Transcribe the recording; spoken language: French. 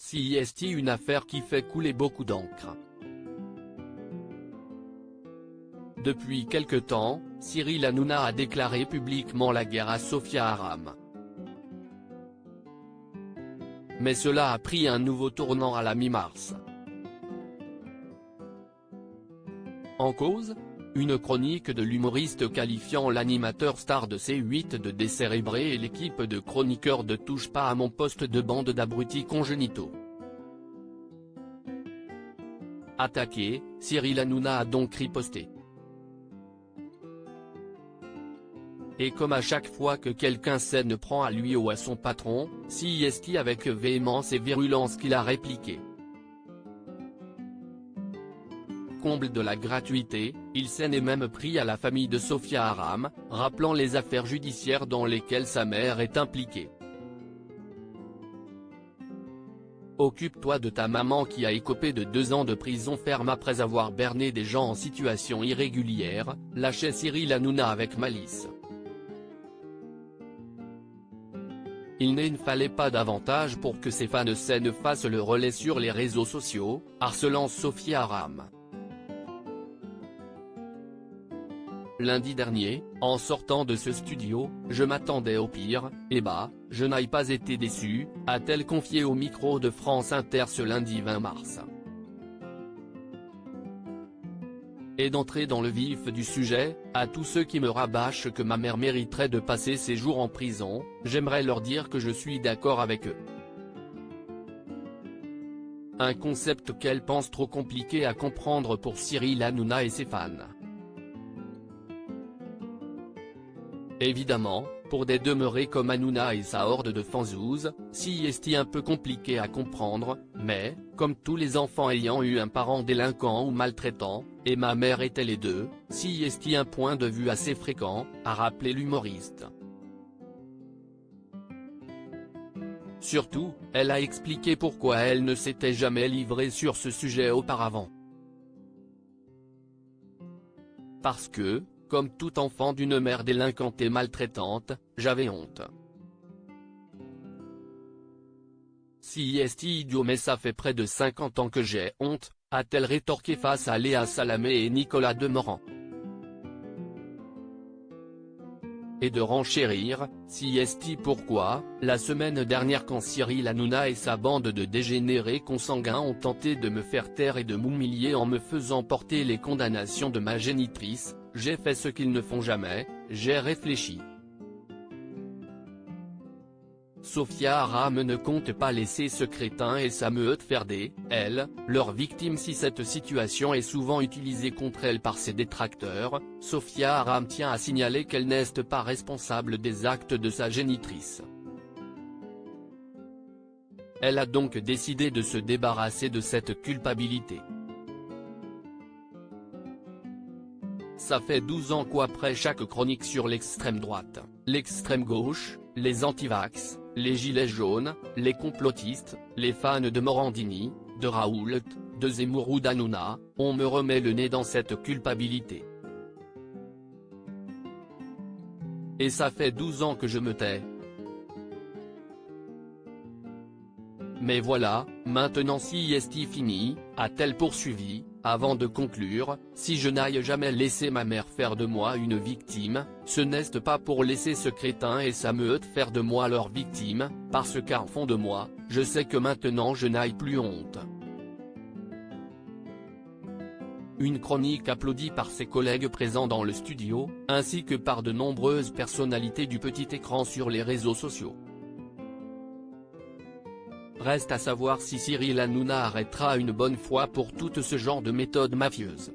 CIST, une affaire qui fait couler beaucoup d'encre. Depuis quelque temps, Cyril Hanouna a déclaré publiquement la guerre à Sofia Aram. Mais cela a pris un nouveau tournant à la mi-mars. En cause, une chronique de l'humoriste qualifiant l'animateur star de C8 de décérébré et l'équipe de chroniqueurs de Touche pas à mon poste de bande d'abrutis congénitaux. Attaqué, Cyril Hanouna a donc riposté. Et comme à chaque fois que quelqu'un s'en prend à lui ou à son patron, CIST avec véhémence et virulence qu'il a répliqué. Comble de la gratuité, il s'en est même pris à la famille de Sofia Aram, rappelant les affaires judiciaires dans lesquelles sa mère est impliquée. Occupe-toi de ta maman qui a écopé de 2 ans de prison ferme après avoir berné des gens en situation irrégulière, lâchait Cyril Hanouna avec malice. Il ne fallait pas davantage pour que ses fans ne fassent le relais sur les réseaux sociaux, harcelant Sofia Aram. Lundi dernier, en sortant de ce studio, je m'attendais au pire, et bah, je n'ai pas été déçu, a-t-elle confié au micro de France Inter ce lundi 20 mars. Et d'entrer dans le vif du sujet, à tous ceux qui me rabâchent que ma mère mériterait de passer ses jours en prison, j'aimerais leur dire que je suis d'accord avec eux. Un concept qu'elle pense trop compliqué à comprendre pour Cyril Hanouna et ses fans. Évidemment, pour des demeurés comme Hanouna et sa horde de fanzouzes, CIST un peu compliqué à comprendre, mais, comme tous les enfants ayant eu un parent délinquant ou maltraitant, et ma mère était les deux, CIST un point de vue assez fréquent, a rappelé l'humoriste. Surtout, elle a expliqué pourquoi elle ne s'était jamais livrée sur ce sujet auparavant. Parce que, comme tout enfant d'une mère délinquante et maltraitante, j'avais honte. CIST idiot mais ça fait près de 50 ans que j'ai honte, a-t-elle rétorqué face à Léa Salamé et Nicolas Demorand. Et de renchérir, CIST pourquoi, la semaine dernière quand Cyril Hanouna et sa bande de dégénérés consanguins ont tenté de me faire taire et de m'humilier en me faisant porter les condamnations de ma génitrice, j'ai fait ce qu'ils ne font jamais, j'ai réfléchi. Sofia Aram ne compte pas laisser ce crétin et sa meute faire leur victime si cette situation est souvent utilisée contre elle par ses détracteurs. Sofia Aram tient à signaler qu'elle n'est pas responsable des actes de sa génitrice. Elle a donc décidé de se débarrasser de cette culpabilité. Ça fait 12 ans qu'après chaque chronique sur l'extrême droite, l'extrême gauche, les antivax, les gilets jaunes, les complotistes, les fans de Morandini, de Raoult, de Zemmour ou d'Hanouna, on me remet le nez dans cette culpabilité. Et ça fait 12 ans que je me tais. Mais voilà, maintenant CIST fini, a-t-elle poursuivi, avant de conclure, si je n'aille jamais laissé ma mère faire de moi une victime, ce n'est pas pour laisser ce crétin et sa meute faire de moi leur victime, parce qu'au fond de moi, je sais que maintenant je n'ai plus honte. Une chronique applaudie par ses collègues présents dans le studio, ainsi que par de nombreuses personnalités du petit écran sur les réseaux sociaux. Reste à savoir si Cyril Hanouna arrêtera une bonne fois pour tout ce genre de méthodes mafieuses.